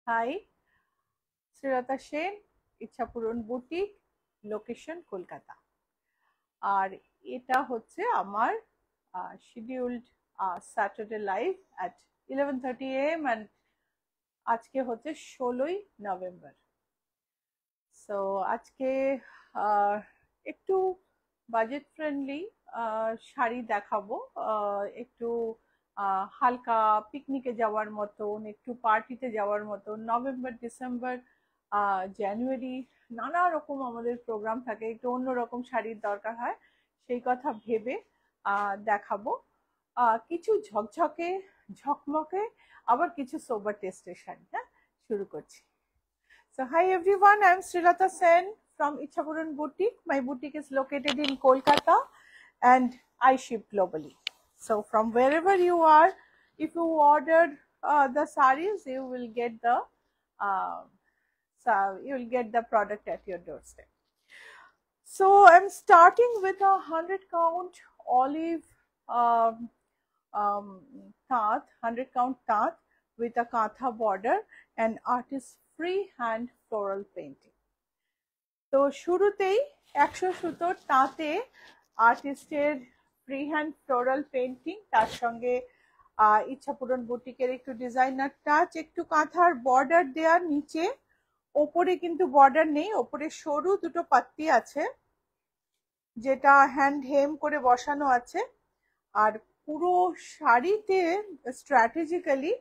High, Srilata Sen, Ichchhapuran boutique, location Kolkata. আর এটা হচ্ছে আমার scheduled Saturday live at 11:30 AM and আজকে হচ্ছে 16ই নভেম্বর। সো আজকে আহ, একটু বাজেট ফ্রেন্ডলি শাড়ি দেখাবো। একটু হালকা পিকনিকে যাওয়ার মতন, একটু পার্টিতে যাওয়ার মতন। নভেম্বর, ডিসেম্বর, জানুয়ারি নানা রকম আমাদের প্রোগ্রাম থাকে, একটু অন্যরকম শাড়ির দরকার হয়, সেই কথা ভেবে দেখাবো। কিছু ঝকঝকে ঝকমকে, আবার কিছু সোবার টেস্টের শাড়ি। হ্যাঁ, শুরু করছি। So hi everyone, I am Srilata Sen from Ichapuran Boutique. My boutique is located in Kolkata and I ship globally. So from wherever you are, if you order the sarees, uh, you will get the product at your doorstep. So I'm starting with a 100 count olive um, taat, 100 count taat with a katha border and artist freehand floral painting. তো শুরুতেই 100 সুতোর তাঁতে আর্টিস্টের freehand floral painting, তার সঙ্গে ইচ্ছাপূরণ বুটিকের একটু designer touch, একটু কাঁথার বর্ডার দেওয়ার নিচে, ওপরে কিন্তু বর্ডার নেই, ওপরে সরু দুটো পাত্তি আছে যেটা হ্যান্ড হেম করে বসানো আছে। আর পুরো শাড়িতে স্ট্র্যাটেজিক্যালি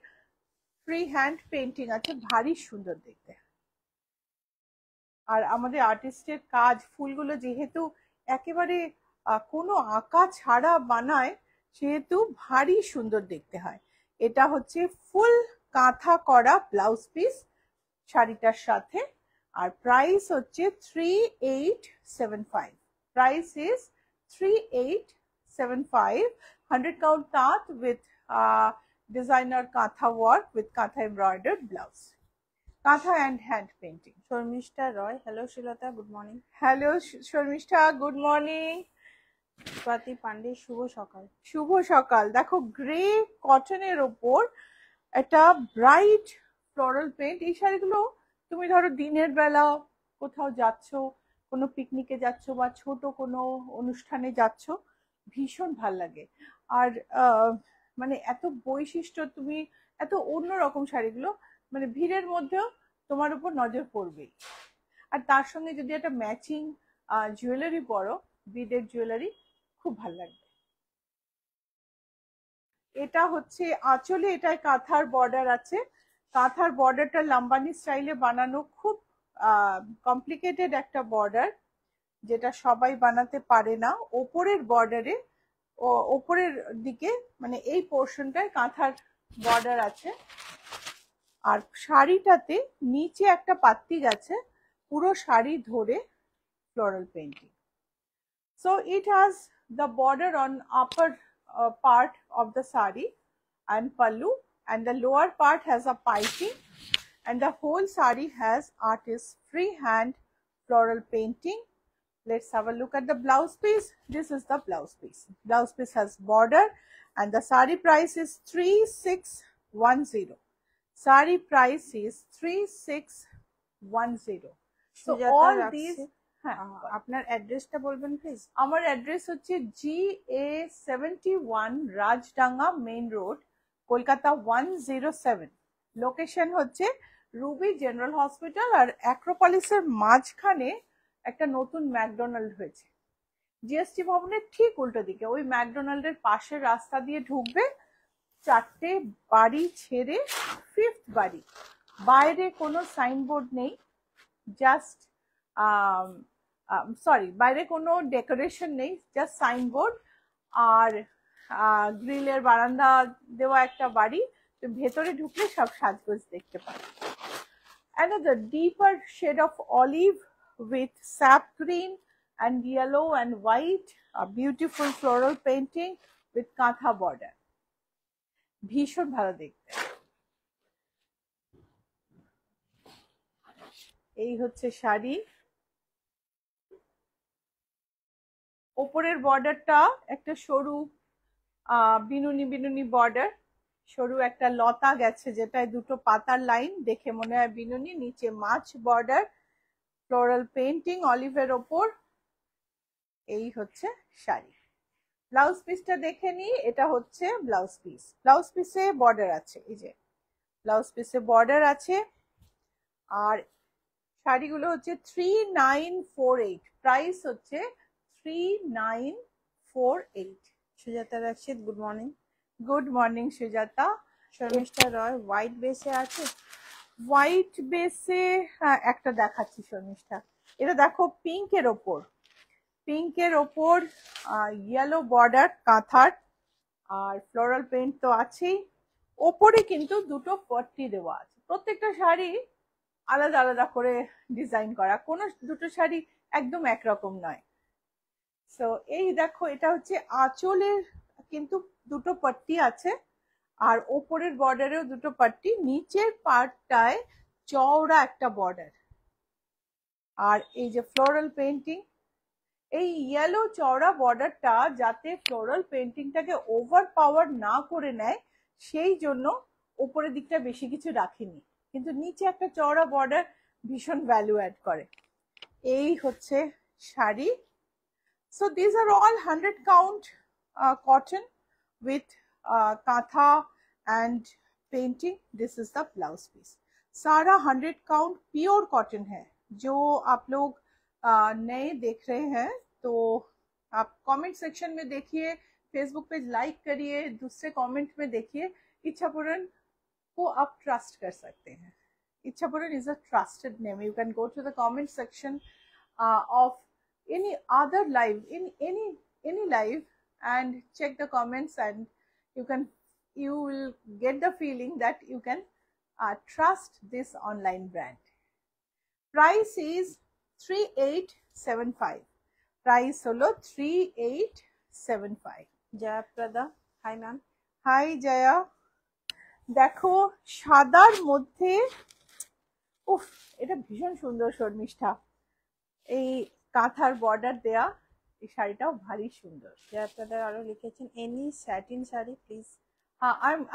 ফ্রি হ্যান্ড পেন্টিং আছে, ভারী সুন্দর দেখতে। আর আমাদের আর্টিস্টের কাজ, ফুলগুলো যেহেতু একেবারে কোনো আঁকা ছাড়া বানায়, সেহেতু ভারী সুন্দর দেখতে হয়। এটা হচ্ছে ফুল কাঁথা করা ব্লাউজ পিস শাড়িটার সাথে। আর প্রাইস হচ্ছে 3875। Price is 3875। 100 count taat with designer katha work with katha embroidered blouse. Katha and hand painting. Sharmistha Roy, hello Srilata, good morning. Hello Sharmistha, good morning. Swati Pandey, শুভ সকাল। শুভ সকাল। দেখো, গ্রে কটনের ওপর একটা ব্রাইট ফ্লোরাল পেন্ট। এই শাড়িগুলো তুমি ধরো দিনের বেলা কোথাও যাচ্ছ, কোনো পিকনিকে যাচ্ছ বা ছোট কোনো অনুষ্ঠানে যাচ্ছ, ভীষণ ভাল লাগে। আর মানে এত বৈশিষ্ট্য, তুমি এত অন্যরকম শাড়িগুলো, মানে ভিড়ের মধ্যেও তোমার উপর নজর পড়বেই। আর তার সঙ্গে যদি একটা ম্যাচিং জুয়েলারি পরো, বিডের জুয়েলারি, খুব ভাল লাগবে। এটা হচ্ছে আঁচলে, এটায় কাঁথার বর্ডার আছে। কাঁথার বর্ডারটা লাম্বানি স্টাইলে বানানো, খুব কমপ্লিকেটেড একটা বর্ডার, যেটা সবাই বানাতে পারে না। ওপরের বর্ডারে, ওপরের দিকে, মানে এই পোর্শনটায় কাঁথার বর্ডার আছে। আর শাড়িটাতে নিচে একটা পাত্তি গেছে, পুরো শাড়ি ধরে floral painting. So it has the border on upper part of the sari and pallu, and the lower part has a piping, and the whole sari has artist's freehand floral painting. Let's have a look at the blouse piece. This is the blouse piece. Blouse piece has border and the sari price is 3610. Sari price is 3610. So all these, আপনার অ্যাড্রেসটা বলবেন please. আমার address হচ্ছে GA71 Rajdanga main road, Kolkata 107। Location হচ্ছে Ruby general hospital আর অ্যাক্রোপলিসের মাঝখানে একটা নতুন McDonald হয়েছে, জিএসটি ভবনের ঠিক উল্টো দিকে। ওই ম্যাকডোনাল্ডের পাশের রাস্তা দিয়ে ঢুকবে, 4টে বাড়ি ছেড়ে 5th বাড়ি। বাইরে কোনো সাইনবোর্ড নেই, জাস্ট সরি, বাইরে কোনো ডেকোরেশন নেই, জাস্ট সাইনবোর্ড আর গ্রিলের বারান্দা দেওয়া একটা বাড়ি। তো ভেতরে ঢুকলে সব সাজগোজ দেখতে পাবে। Another deeper shade of olive with sap green and yellow and white, a beautiful floral painting with katha border. ভীষণ ভালো দেখতে। এই হচ্ছে শাড়ি। ওপরের বর্ডারটা একটা সরু বিনুনি বিনুনি বর্ডার, সরু একটা লতা গেছে যেটায় দুটো পাতার লাইন, দেখে মনে হয় বিনুনি। নিচে মাছ বর্ডার, ফ্লোরাল পেন্টিং অলিভের ওপর। এই হচ্ছে শাড়ি। ব্লাউজ পিসটা দেখে নি, এটা হচ্ছে ব্লাউজ পিস। ব্লাউজ পিসে বর্ডার আছে, এই যে ব্লাউজ পিসে বর্ডার আছে। আর শাড়িগুলো হচ্ছে 3948, প্রাইস হচ্ছে 3948। Sujata Rashid, good morning. Good morning Sujata. Sharmistha Roy, white বেসে আছে? হোয়াইট বেসে, হ্যাঁ একটা দেখাচ্ছি শর্মিষ্ঠা। এটা দেখো পিঙ্কের ওপর, পিঙ্কের ওপর ইয়েলো বর্ডার কাঁথার, আর ফ্লোরাল পেন্ট তো আছেই। ওপরে কিন্তু দুটো পট্টি দেওয়া আছে। প্রত্যেকটা শাড়ি আলাদা আলাদা করে ডিজাইন করা, কোনো দুটো শাড়ি একদম একরকম নয়। সো এই দেখো, এটা হচ্ছে আঁচলের কিন্তু দুটো পট্টি আছে, আর ওপরের বর্ডারেও দুটো পট্টি, নিচের পার্টটায় চওড়া একটা বর্ডার। আর এই যে ফ্লোরাল পেন্টিং, এই ইয়েলো চওড়া বর্ডারটা যাতে ফ্লোরাল পেন্টিংটাকে ওভার পাওয়ার না করে নেয়, সেই জন্য উপরের দিকটা বেশি কিছু রাখিনি, কিন্তু নিচে একটা চওড়া বর্ডার ভীষণ ভ্যালু অ্যাড করে। এই হচ্ছে sari. So this are all 100 count cotton with kantha and painting. This is the blouse piece. सारा 100 काउंट प्योर कॉटन है। जो आप लोग नए देख रहे हैं तो आप कमेंट सेक्शन में देखिए, फेसबुक पेज लाइक करिए, दूसरे कमेंट में देखिए। इच्छापुरन को आप ट्रस्ट कर सकते हैं। Ichapuran is a trusted name. You can go to the comment section of any other live, in any live, and check the comments, and you will get the feeling that you can trust this online brand. Price is 3875. Price holo 3875. Jayaprada, hi ma'am. Hi Jaya. দেখো সাদার মধ্যে, উফ এটা ভীষণ সুন্দর শর্মিষ্ঠা, এই কাঁথার border দেয়া এই শাড়িটাও ভারী সুন্দর। জয়াপ্রদা আরো লিখেছেন any satin sari please.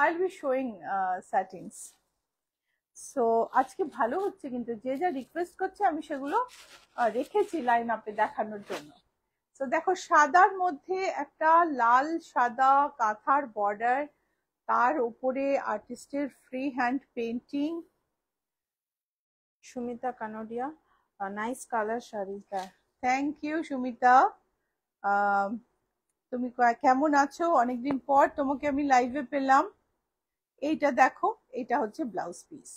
I'll be showing satins. So আজকে ভালো হচ্ছে, কিন্তু যে যা রিকোয়েস্ট করছে আমি সেগুলো রেখেছি লাইন আপে দেখানোর জন্য। তো দেখো সাদার মধ্যে একটা লাল সাদা কাঁথার বর্ডার, তার উপরে আর্টিস্টের free hand painting. Sumita Kanodia, nice colour শাড়িটা। Thank you Sumita. তুমি কেমন আছো? অনেকদিন পর তোমাকে আমি লাইভে পেলাম। এইটা দেখো, এটা হচ্ছে ব্লাউজ পিস।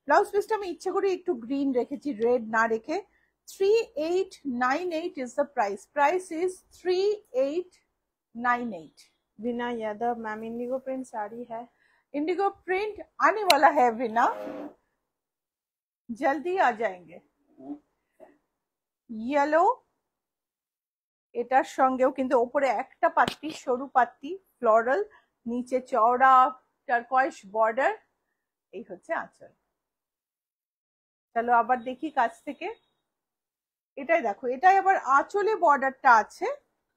ব্লাউজ পিসটা আমি ইচ্ছে করে একটু গ্রিন রেখেছি, রেড না রেখে। 3898 is the price. Price is 3898. Veena Yadav, ma'am indigo print sari है? इंडिगो प्रिंट आने वाला है वीना, जल्दी आ जाएंगे। येलो, এটার সঙ্গেও কিন্তু উপরে একটা পাত্তি, সরু পাত্তি ফ্লোরাল, নিচে চওড়া টারকয়েস বর্ডার। এই হচ্ছে আঁচল। চলো আবার দেখি কাছ থেকে। এটাই দেখো, এটাই আবার আঁচলে বর্ডারটা আছে,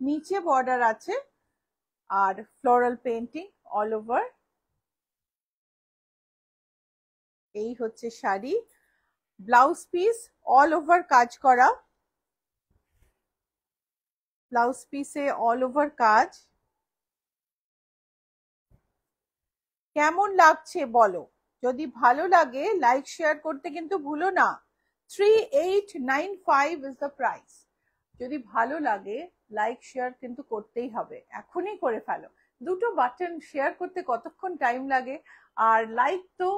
নিচে বর্ডার আছে, আর ফ্লোরাল পেন্টিং অল ওভার। এই হচ্ছে sari. Blouse piece all over কাজ করা, ব্লাউজ পিসে অল ওভার কাজ। কেমন লাগছে বলো, যদি ভালো লাগে লাইক শেয়ার করতে কিন্তু ভুলো না। 3895 is the price. যদি ভালো লাগে লাইক শেয়ার কিন্তু করতেই হবে, এখনই করে ফেলো। দুটো বাটন শেয়ার করতে কতক্ষণ টাইম লাগে, আর লাইক তো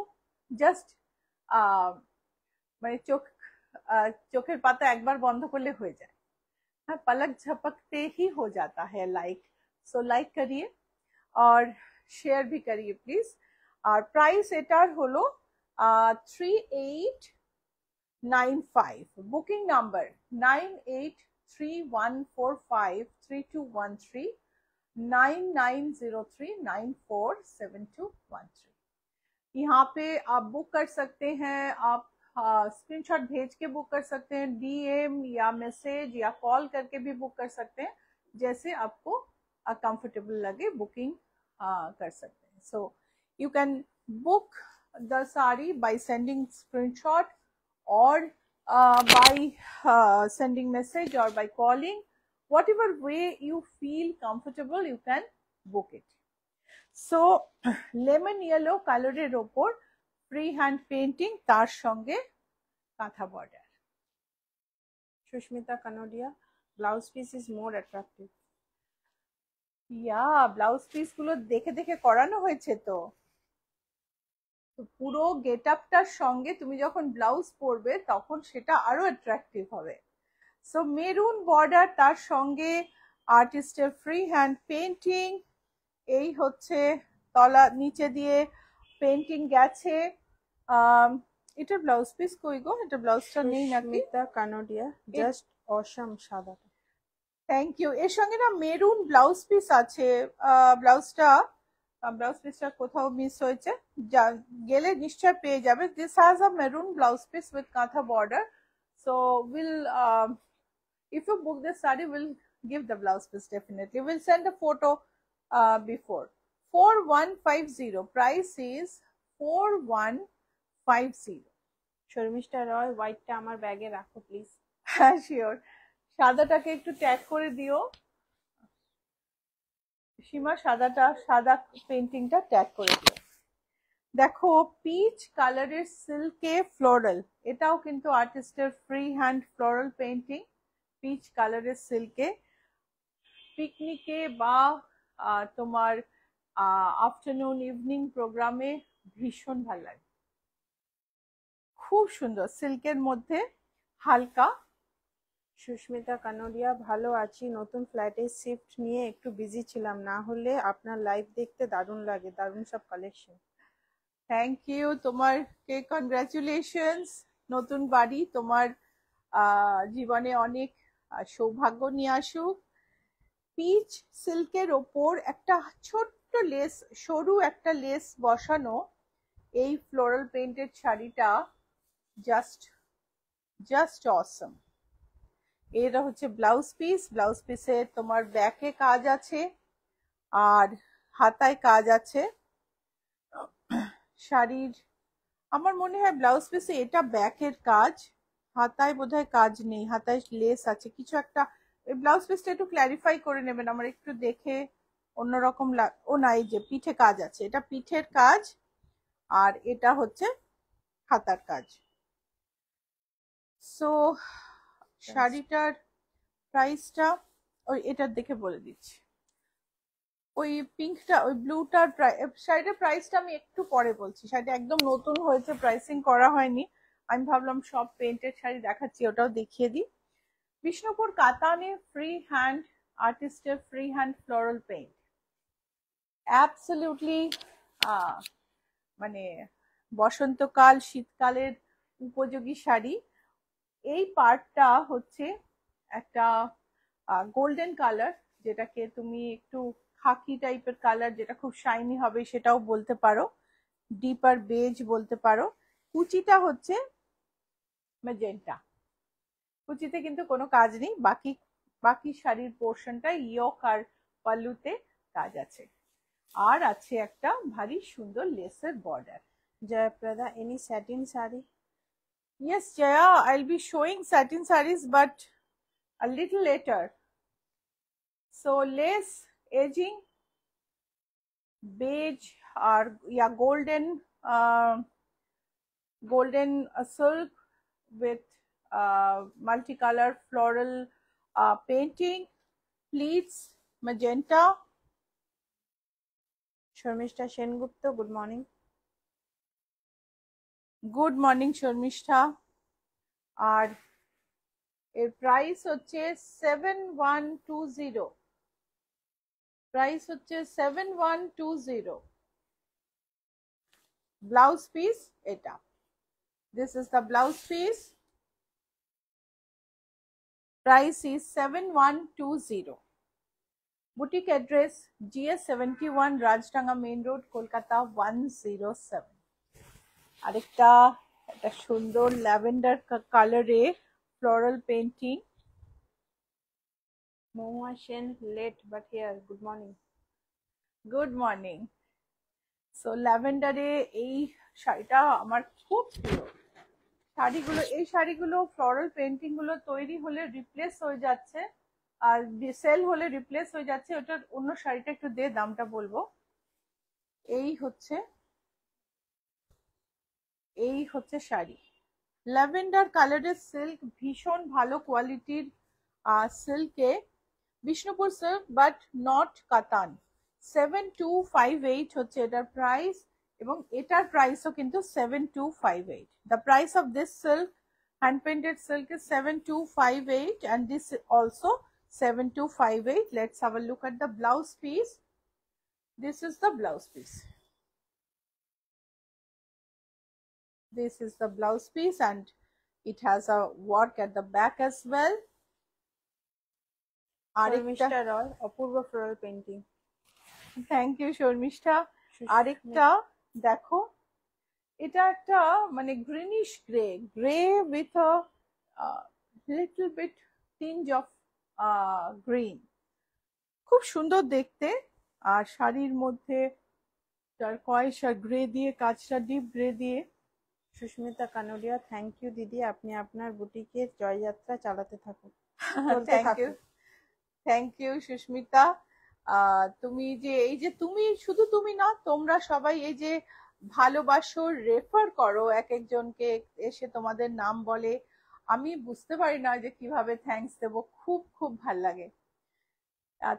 জাস্ট মানে চোখের পাতা একবার বন্ধ করলে হয়ে যায়। हाँ, पलक झपकते ही हो जाता है लाइक। सो लाइक करिए और शेयर भी करिए प्लीज। और प्राइस एटार हलो 3895। Booking number 9831453213, 9903947213। यहाँ पे आप बुक कर सकते हैं, आप स्क्रीनशॉट भेज के बुक कर सकते हैं, डीएम या मैसेज या कॉल करके भी बुक कर सकते हैं, जैसे आपको कंफर्टेबल लगे बुकिंग कर सकते हैं। सो You can book the sari by sending screenshot or by sending message or by calling. Whatever way you feel comfortable, you can book it. So lemon yellow কালারের ওপর ফ্রি হ্যান্ড পেন্টিং, তার সঙ্গে কাঁথা border. Shushmita Kanodia, blouse piece is more attractive. Yeah, blouse piece গুলো দেখে দেখে করানো হয়েছে তো। পুরো গেট আপটার সঙ্গে তুমি যখন ব্লাউজ পরবে তখন সেটা আরো অ্যাট্রাকটিভ হবে। সো মেরুন বর্ডার, তার সঙ্গে আর্টিস্টের ফ্রি হ্যান্ড পেন্টিং, এই হচ্ছে তলা নিচে দিয়ে পেন্টিং গেছে। এটার ব্লাউজ পিস কই গো? এটা ব্লাউজটা নেই নাকি? Shushmita Kanodia, just awesome সাদাটা। Thank you. এর সঙ্গে না মেরুন ব্লাউজ পিস আছে। ব্লাউজটা ব্লাউজ পিসটা কোথাও মিস হয়েছে, গেলে নিশ্চয় পেয়ে যাবে। This has a maroon blouse piece with kantha border. So will if you book this saree, we'll give the blouse piece definitely. We'll send a photo before. 4150, price is 4150. Sharmistha রয়, হোয়াইটটা আমার ব্যাগে রাখো প্লিজ। হ্যাঁ শিওর। সাদাটাকে একটু ট্যাগ করে দিও সীমা, সাদা পেন্টিংটা tag করে দিও। দেখো পিচ কালারের সিল্কে ফ্লোরাল, এটাও কিন্তু আর্টিস্টের free hand floral painting. Peach কালারের সিল্কে পিকনিকে বা তোমার আফটারনুন ইভিনিং প্রোগ্রামে ভীষণ ভালো লাগে, খুব সুন্দর সিল্কের মধ্যে হালকা। সুস্মিতা কানোডিয়া, ভালো আছি, নতুন ফ্ল্যাটে শিফট নিয়ে একটু বিজি ছিলাম, না হলে আপনার লাইভ দেখতে দারুণ লাগে, দারুণ সব কালেকশন। থ্যাংক ইউ, তোমাকে কনগ্রাচুলেশনস। নতুন বাড়ি তোমার জীবনে অনেক সৌভাগ্য নিয়ে আসুক। পিচ সিল্কের ওপর একটা ছোট্ট লেস, সরু একটা লেস বসানো এই ফ্লোরাল পেইন্টেড শাড়িটা জাস্ট অসম। এটা হচ্ছে ব্লাউজ পিস। ব্লাউজ পিসে তোমার ব্যাকে কাজ আছে আর হাতায় কাজ আছে। শাড়ির আমার মনে হয় ব্লাউজ পিসে এটা ব্যাকের কাজ, হাতায় বোধহয় কাজ নেই, হাতায় লেস আছে কিছু একটা। ব্লাউজ পিসটা একটু ক্ল্যারিফাই করে নেবেন, আমার একটু দেখে অন্যরকম ও না, এই যে পিঠে কাজ আছে, এটা পিঠের কাজ আর এটা হচ্ছে হাতার কাজ। সো শাড়িটার প্রাইসটা ওই এটার দেখে বলে দিচ্ছি। ওই পিঙ্কটা ওই ব্লুটার শাড়িটার প্রাইসটা আমি একটু পরে বলছি। শাড়িটা একদম নতুন হয়েছে, প্রাইসিং করা হয়নি। আমি ভাবলাম সব পেন্টেড শাড়ি দেখাচ্ছি, ওটাও দেখিয়ে দিই। বিষ্ণুপুর কাতানে ফ্রি হ্যান্ড আর্টিস্টের free hand floral paint, absolutely মানে বসন্তকাল শীতকালের উপযোগী শাড়ি। এই পার্টটা হচ্ছে একটা গোল্ডেন কালার, যেটাকে তুমি একটু খাকি টাইপের কালার, যেটা খুব শাইনি হবে সেটাও বলতে পারো, ডিপার বেজ বলতে পারো। কুচিটা হচ্ছে ম্যাজেন্টা, কুচিতে কিন্তু কোনো কাজ নেই, বাকি শাড়ির পোর্শনটা ইয়ক আর পাল্লুতে কাজ আছে, আর আছে একটা ভারী সুন্দর লেসের border. Jayaprada, any satin sari? Yes, Jaya, I'll be showing satin sarees, but a little later. So lace edging, beige or yeah, golden silk with multicolor floral painting, pleats, magenta. Sharmistha Sengupta, good morning. Good morning Sharmistha. আর এর price হচ্ছে 7120, price হচ্ছে 7120। Blouse piece এটা, this is the blouse piece, price is 7120। Boutique address GS71, Rajdanga main road, Kolkata 107। আরেকটা একটা সুন্দর lavender কালারে floral painting. Mahua Sen, late but here, good morning. Good morning. So ল্যাভেন্ডারে এই শাড়িটা আমার খুব প্রিয়। শাড়িগুলো, এই শাড়িগুলো ফ্লোরাল পেন্টিং গুলো তৈরি হলে রিপ্লেস হয়ে যাচ্ছে, আর সেল হলে রিপ্লেস হয়ে যাচ্ছে। ওটার অন্য শাড়িটা একটু দে, দামটা বলবো। এই হচ্ছে শাড়ি, ল্যাভেন্ডার কালারের সিল্ক, ভীষণ ভালো কোয়ালিটির সিল্কে, বিষ্ণুপুর সিল্ক বাট নট কাতান। 7258 হচ্ছে এটার প্রাইস, এবং এটার প্রাইসও কিন্তু 7258। The price of this silk, hand painted silk, is 7258, and this also 7258. Let's have a look at the blouse piece. This is the blouse piece. This is the blouse piece, and it has a work at the back as well. Sharmistha Roy, অপূর্ব floral painting. Thank you Sharmistha. আরেকটা দেখো, এটা একটা মানে greenish grey with a little bit tinge of green, খুব সুন্দর দেখতে। আর শাড়ির মধ্যে টারকয়েস আর গ্রে দিয়ে, কাঁচটা ডিপ গ্রে দিয়ে। সুস্মিতা কানোডিয়া, থ্যাংক ইউ দিদি, আপনি আপনার বুটিকের জয়যাত্রা চালাতে থাকুন। Thank you Susmita. তুমি যে এই যে তুমি, শুধু তুমি না, তোমরা সবাই এই যে ভালোবাসো, রেফার করো এক একজনকে, এসে তোমাদের নাম বলে, আমি বুঝতে পারি না যে কিভাবে থ্যাঙ্কস দেবো। খুব খুব ভাল লাগে।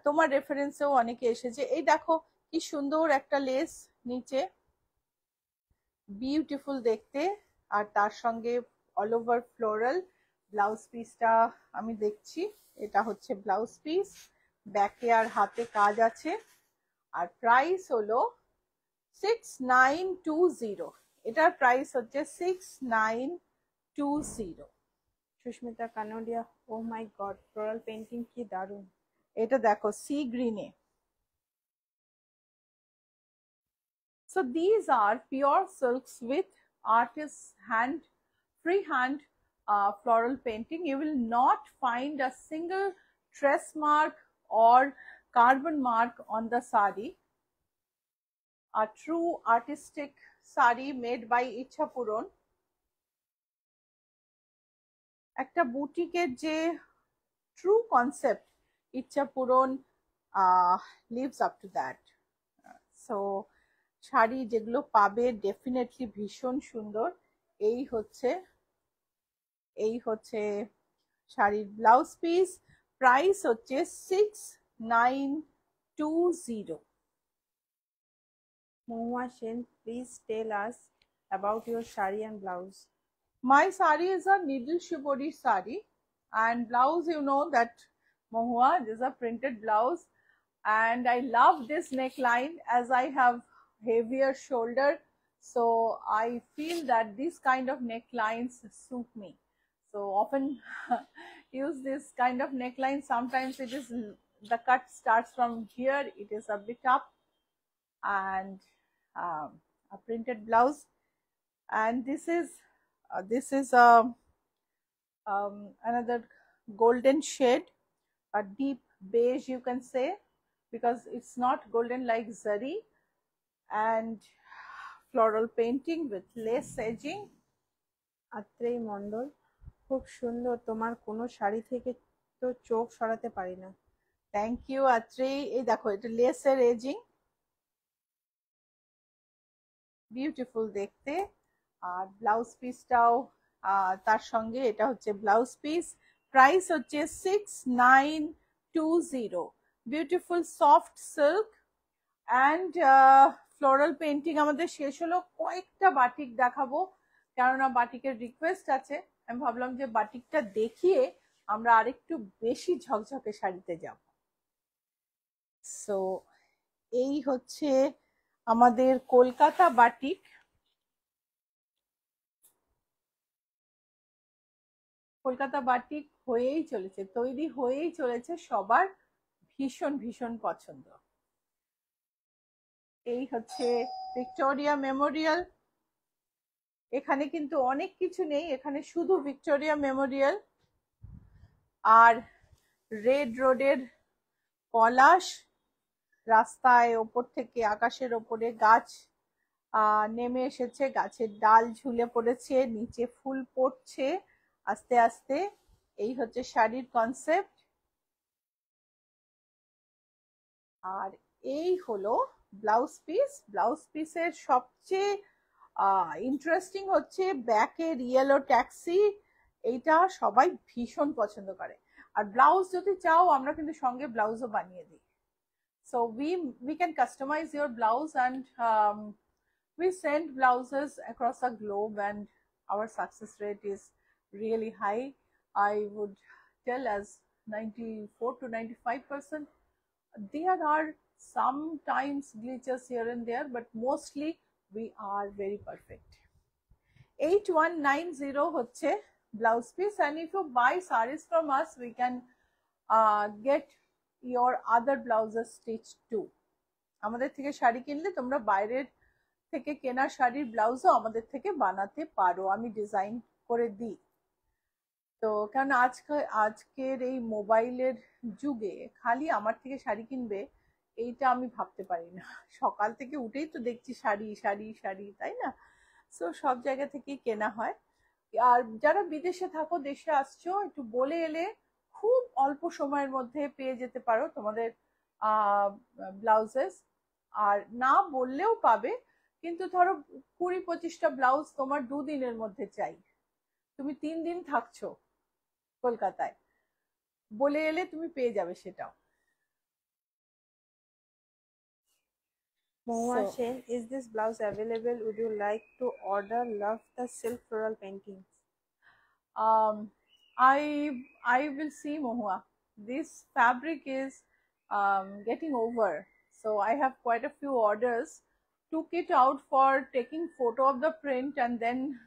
তোমার রেফারেন্সেও অনেকে এসেছে। এই দেখো কি সুন্দর একটা লেস নিচে, বিউটিফুল দেখতে, আর তার সঙ্গে অল ওভার ফ্লোরাল। ব্লাউজ পিসটা আমি দেখছি, এটা হচ্ছে ব্লাউজ পিস, ব্যাকে আর হাতে কাজ আছে, আর প্রাইস হলো 6920। এটার প্রাইস হচ্ছে 6920। সুস্মিতা কানোডিয়া, ও মাই গড, ফ্লোরাল পেন্টিং কি দারুণ। এটা দেখো C গ্রিনে। So these are pure silks with artist's hand, freehand floral painting. You will not find a single trace mark or carbon mark on the sari. A true artistic sari made by Ichha Puron. একটা বুটিকের যে true concept, ইচ্ছা পূরণ lives up to that. So sari যেগুলো পাবে definitely ভীষণ সুন্দর। এই হচ্ছে শাড়ির ব্লাউজ পিস, প্রাইস হচ্ছে 6920। Mahua Sen, please tell us about your sari and blouse. My sari is a needle shibori sari, and blouse, you know that Mohua, this is a printed blouse, and I love this neckline as I have heavier shoulder, so I feel that these kind of necklines suit me. So often use this kind of neckline. Sometimes it is, the cut starts from here, it is a bit up, and a printed blouse, and this is another golden shade, a deep beige you can say, because it's not golden like zari, and floral painting with lace edging. Atrai মণ্ডল, খুব সুন্দর, তোমার কোনো শাড়ি থেকে তো চোখ সরাতে পারি না। Thank you Atreyee. এই দেখো, এটা লেসের এজিং, বিউটিফুল দেখতে। আর ব্লাউজ পিসটাও তার সঙ্গে, এটা হচ্ছে ব্লাউজ পিস, প্রাইস হচ্ছে 6920। Beautiful soft silk and floral painting আমাদের শেষ হলো। কয়েকটা বাটিক দেখাবো, কেননা বাটিকের রিকোয়েস্ট আছে। আমি ভাবলাম যে বাটিকটা দেখিয়ে আমরা আরেকটু বেশি ঝকঝকে শাড়িতে যাব। সো এই হচ্ছে আমাদের কলকাতা বাটিক। কলকাতা বাটিক হয়েই চলেছে, তৈরি হয়েই চলেছে, সবার ভীষণ ভীষণ পছন্দ। এই হচ্ছে ভিক্টোরিয়া মেমোরিয়াল। এখানে কিন্তু অনেক কিছু নেই, এখানে শুধু ভিক্টোরিয়া মেমোরিয়াল আর রেড রোডের পলাশ, রাস্তায় ওপর থেকে, আকাশের ওপরে গাছ নেমে এসেছে, গাছের ডাল ঝুলে পড়েছে, নিচে ফুল পড়ছে আস্তে আস্তে। এই হচ্ছে শাড়ির কনসেপ্ট। আর এই হলো ব্লাউজ পিস। ব্লাউজ পিসের সবচেয়ে ইন্টারেস্টিং হচ্ছে ব্যাকের ইয়েলো ট্যাক্সি। এইটা সবাই ভীষণ পছন্দ করে। আর ব্লাউজ যদি চাও আমরা কিন্তু সঙ্গে ব্লাউজও বানিয়ে দিই। So we can customize your blouse, and we send blouses across the globe, and our success rate is really high. I would tell as 94 to 95%. There are sometimes glitches here and there, but mostly we are very perfect. 8190 হচ্ছে blouse piece, and if you buy sarees from us we can get your other blouses stitched too. আমাদের থেকে শাড়ি কিনলে তোমরা বাইরের থেকে কেনা শাড়ির ব্লাউজও আমাদের থেকে বানাতে পারো, আমি ডিজাইন করে দিই। তো কারণ আজকের এই মোবাইলের যুগে খালি আমার থেকে শাড়ি কিনবে এইটা আমি ভাবতে পারি না। সকাল থেকে উঠেই তো দেখছি শাড়ি শাড়ি শাড়ি, তাই না? সো সব জায়গা থেকেই কেনা হয়। আর যারা বিদেশে থাকো, দেশে আসছো, একটু বলে এলে খুব অল্প সময়ের মধ্যে পেয়ে যেতে পারো তোমাদের ব্লাউজেস। আর না বললেও পাবে, কিন্তু ধরো 20-25টা ব্লাউজ তোমার 2 দিনের মধ্যে চাই, তুমি 3 দিন থাকছো কলকাতায়, বলে এলে তুমি পেয়ে যাবে সেটাও। Mohua Sen, is this blouse available? Would you like to order? Love the silk floral paintings. I will see, Mohua. This fabric is getting over, so I have quite a few orders. Took it out for taking photo of the print and then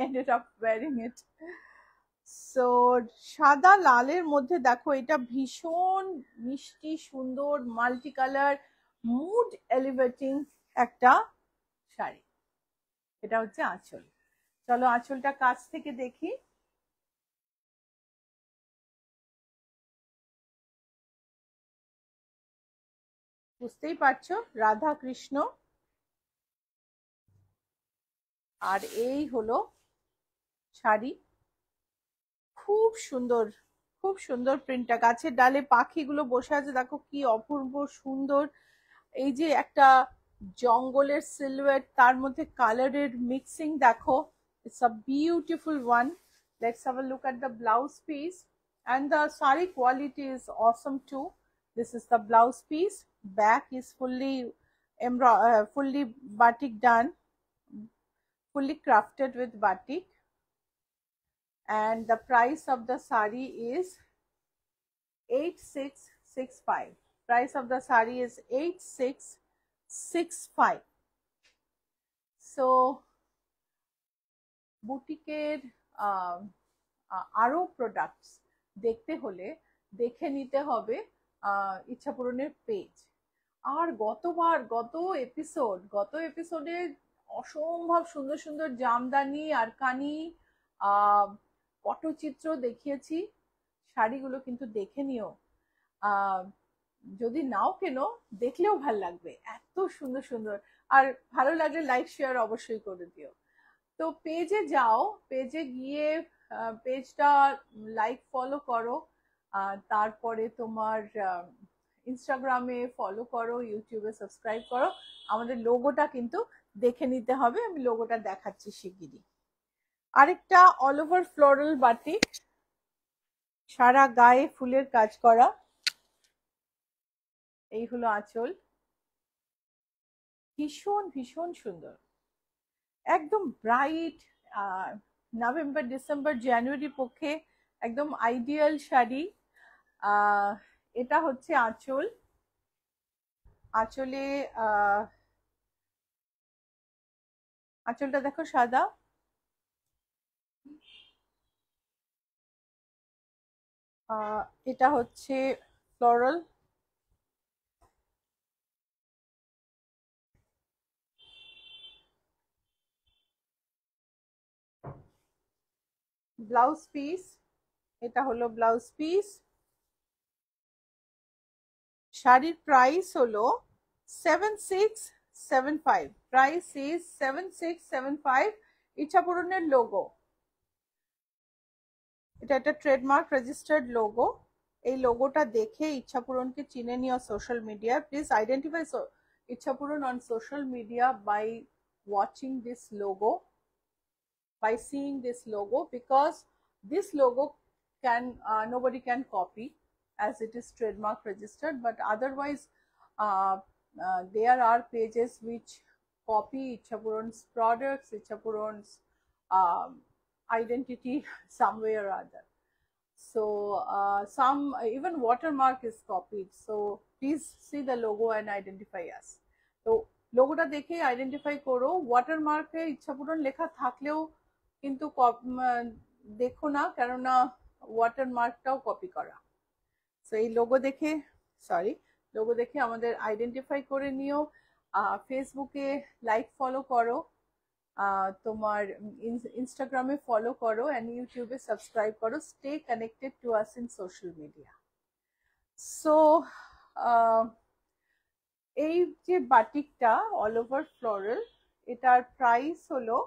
ended up wearing it. So সাদা লালের মধ্যে দেখো এটা ভীষণ মিষ্টি সুন্দর multi colour mood elevating একটা শাড়ি। এটা হচ্ছে আঁচল। চলো আঁচলটা কাছ থেকে দেখি। বুঝতেই পারছো রাধা কৃষ্ণ। আর এই হলো শাড়ি, খুব সুন্দর, খুব সুন্দর প্রিন্টটা। গাছের ডালে পাখিগুলো বসে আছে, দেখো কি অপূর্ব সুন্দর। এই যে একটা জঙ্গলের সিলুয়েট, তার মধ্যে কালারের মিক্সিং দেখো, it's a beautiful one. Let's have a look at the blouse piece, and the sari quality is awesome too. This is the blouse piece. Back is fully batik done, fully crafted with batik. And the price of the sari is 8665. Price of the sari is 8665. So বুটিকের আরো products দেখতে হলে দেখে নিতে হবে ইচ্ছাপূরণের page. আর গত এপিসোডে অসম্ভব সুন্দর সুন্দর জামদানি আর কানি পটচিত্র দেখিয়েছি। শাড়িগুলো কিন্তু দেখে নিও, যদি নাও কেনো দেখলেও ভাল লাগবে, এত সুন্দর সুন্দর। আর ভালো লাগলে লাইক শেয়ার অবশ্যই করে দিও। তো পেজে যাও, পেজে গিয়ে পেজটা লাইক ফলো করো, তারপরে তোমার ইনস্টাগ্রামে ফলো করো, ইউটিউবে সাবস্ক্রাইব করো। আমাদের লোগোটা কিন্তু দেখে নিতে হবে, আমি লোগোটা দেখাচ্ছি শিগগিরই। আরেকটা অল ওভার ফ্লোরাল বাটিক, সারা গায়ে ফুলের কাজ করা। এই হলো আঁচল, ভীষণ ভীষণ সুন্দর, একদম ব্রাইট। নভেম্বর ডিসেম্বর জানুয়ারি পক্ষে একদম আইডিয়াল শাড়ি। এটা হচ্ছে আঁচল। আঁচলে আঁচলটা দেখো সাদা, এটা হচ্ছে ফ্লোরাল। ব্লাউজ পিস, এটা হলো ব্লাউজ পিস। শাড়ির প্রাইস হলো 7665 7675. Price is 7675. ইচ্ছাপূরণের লোগো, এটা একটা ট্রেডমার্ক রেজিস্টার্ড লোগো। এই লোগোটা দেখে ইচ্ছাপূরণকে চিনে নিও social media. Please identify Ichchhapuran on social media by watching this logo, by seeing this logo, because this logo can nobody can copy as it is trademark registered, but otherwise there are pages which copy Ichhapuron's products, Ichhapuron's identity some way or other. So some even watermark is copied. So please see the logo and identify us. So লোগোটা দেখে identify করো। ওয়াটারমার্কে ইচ্ছাপূরণ লেখা থাকলেও কিন্তু দেখো না, কেননা ওয়াটারমার্কটাও copy করা। সো এই লোগো দেখে আমাদের আইডেন্টিফাই করে নিও। ফেসবুকে লাইক ফলো করো, তোমার ইনস্টাগ্রামে ফলো করো, এন্ড ইউটিউবে সাবস্ক্রাইব করো। Stay connected to us in social media. So এই যে বাটিকটা অল ওভার ফ্লোরাল, এটার প্রাইস হলো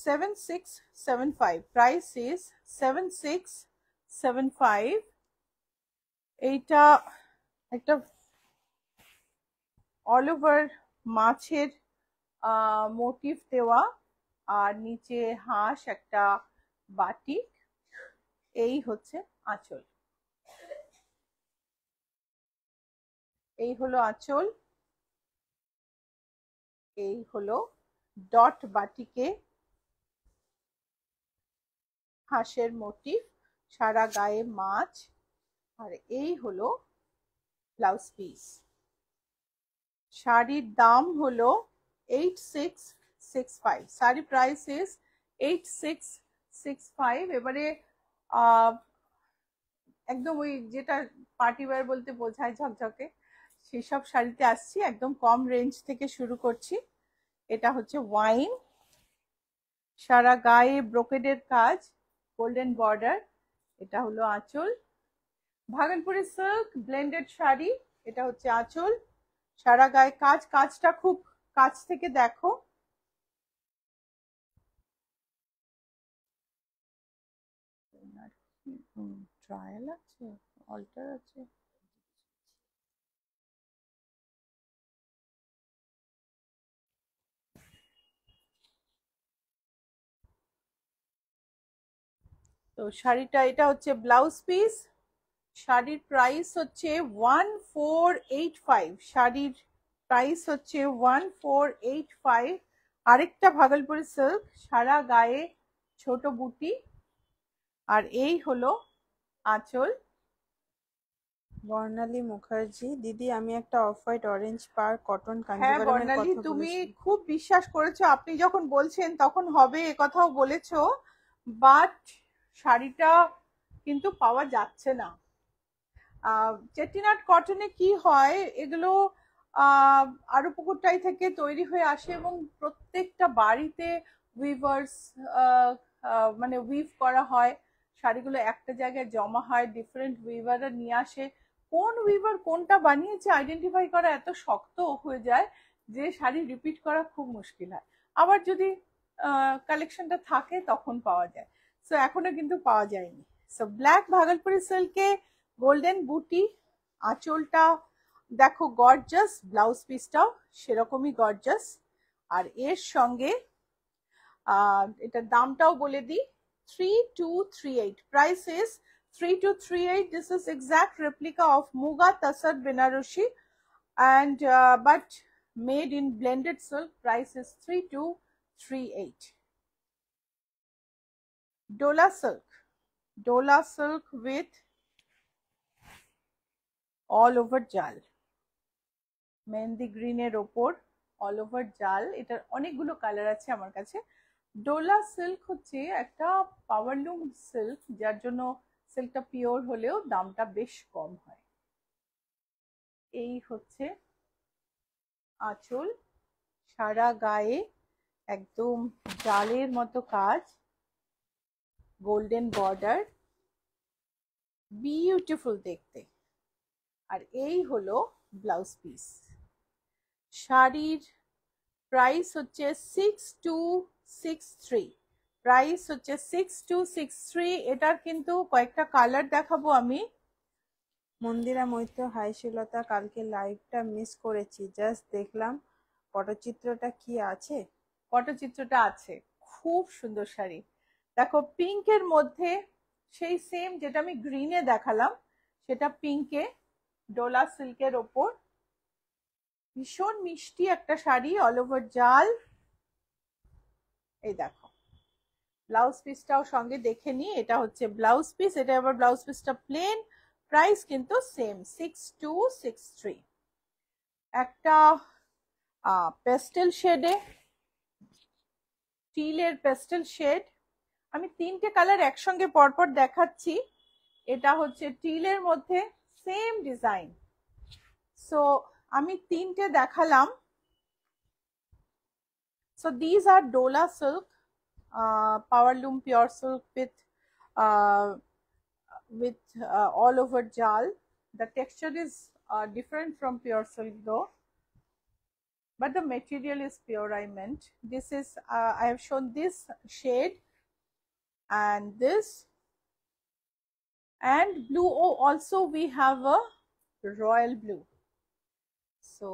7675. Price is 7675. এইটা একটা অল ওভার মাছের মোটিভ দেওয়া, আর নিচে হাঁস, একটা বাটিক। এই হচ্ছে আঁচল, এই হলো আঁচল, এই হলো ডট বাটিকে হাঁসের মোটিভ, সারা গায়ে মাছ, আর এই হলো ব্লাউজ পিস। শাড়ির দাম হলো 8665। Sari price is 8665। এবারে একদম ওই যেটা পার্টি ওয়্যার বলতে বোঝায় ঝকঝকে, সেসব শাড়িতে আসছি। একদম কম রেঞ্জ থেকে শুরু করছি। এটা হচ্ছে ওয়াইন, সারা গায়ে ব্রোকেডের কাজ, গোল্ডেন বর্ডার। এটা হলো আঁচল। ভাগলপুরি সিল্ক ব্লেন্ডেড শাড়ি, এটা হচ্ছে আঁচল, সারা গায়ে কাজ। কাজটা খুব কাছ থেকে দেখো। ট্রায়াল আছে, অল্টার আছে। তো শাড়িটা, এটা হচ্ছে ব্লাউজ পিস। শাড়ির প্রাইস হচ্ছে 1485। শাড়ির প্রাইস হচ্ছে 1485। আরেকটা ভাগলপুরি সিল্ক, সারা গায়ে ছোট বুটি, আর এই হলো আঁচল। বর্ণালী মুখার্জি, দিদি আমি একটা অফ হোয়াইট অরেঞ্জ পার কটন হ্যাঁ কাঞ্জিভারমের বর্ণালী, কথা তুমি বলেছি। খুব বিশ্বাস করেছো। আপনি যখন বলছেন তখন হবে এ কথাও বলেছো, বাট শাড়িটা কিন্তু পাওয়া যাচ্ছে না। চেটিনাট কটনে কি হয়, এগুলো আরুপুকুরটাই থেকে তৈরি হয়ে আসে, এবং প্রত্যেকটা বাড়িতে উইভার্স মানে উইভ করা হয়। শাড়িগুলো একটা জায়গায় জমা হয়, ডিফারেন্ট উইভাররা নিয়ে আসে। কোন উইভার কোনটা বানিয়েছে আইডেন্টিফাই করা এত শক্ত হয়ে যায় যে শাড়ি রিপিট করা খুব মুশকিল হয়। আবার যদি কালেকশনটা থাকে তখন পাওয়া যায়। সো এখনো কিন্তু পাওয়া যায়নি। সো ব্ল্যাক ভাগলপুরি সিল্কে গোল্ডেন বুটি, আঁচলটা দেখো গর্জাস, ব্লাউজ পিসটাও সেরকমই গর্জাস। আর এর সঙ্গে এটার দামটাও বলে দিই, 3238। Price is 3238. This is exact replica of Muga Tasar Benarushi, and but made in blended silk. Price is 3238. Dola silk with all over জাল, মেহেন্দি গ্রিনের ওপর অল ওভার জাল। এটার অনেকগুলো কালার আছে আমার কাছে। ডোলা সিল্ক হচ্ছে একটা পাওয়ারলুম সিল্ক, যার জন্য সিল্কটা পিওর হলেও দামটা বেশ কম হয়। এই হচ্ছে আঁচল, সারা গায়ে একদম জালের মতো কাজ, গোল্ডেন বর্ডার, বিউটিফুল দেখতে। আর এই হলো ব্লাউজ পিস। শাড়ির প্রাইস হচ্ছে 6263, প্রাইস হচ্ছে 6263। এটার কিন্তু কয়েকটা কালার দেখাবো আমি। মন্দিরা মৈত্র, হাই শ্রীলতা, কালকে লাইভটা মিস করেছি, জাস্ট দেখলাম, পটচিত্রটা কি আছে? পটচিত্রটা আছে, খুব সুন্দর শাড়ি। দেখো পিঙ্কের মধ্যে সেই সেম যেটা আমি গ্রিনে দেখালাম, সেটা পিঙ্কে ডোলা সিল্কের ওপর, ভীষণ মিষ্টি একটা শাড়ি, অল ওভার জাল। এই দেখো ব্লাউজ পিসটাও সঙ্গে দেখে নি, এটা হচ্ছে ব্লাউজ পিস, এটা আবার ব্লাউজ পিসটা প্লেন। প্রাইস কিন্তু সেম 6263। একটা পেস্টেল শেডে, টিলের পেস্টেল শেড, আমি তিনটে কালার একসঙ্গে পরপর দেখাচ্ছি। এটা হচ্ছে টিলের মধ্যে সেম ডিজাইন, সো আমি তিনটে দেখালাম। So these are dola silk, powerloom pure silk with all over jal. The texture is different from pure silk though, but the material is pure, I meant. This is I have shown this shade and this and blue. Oh, also we have a royal blue, so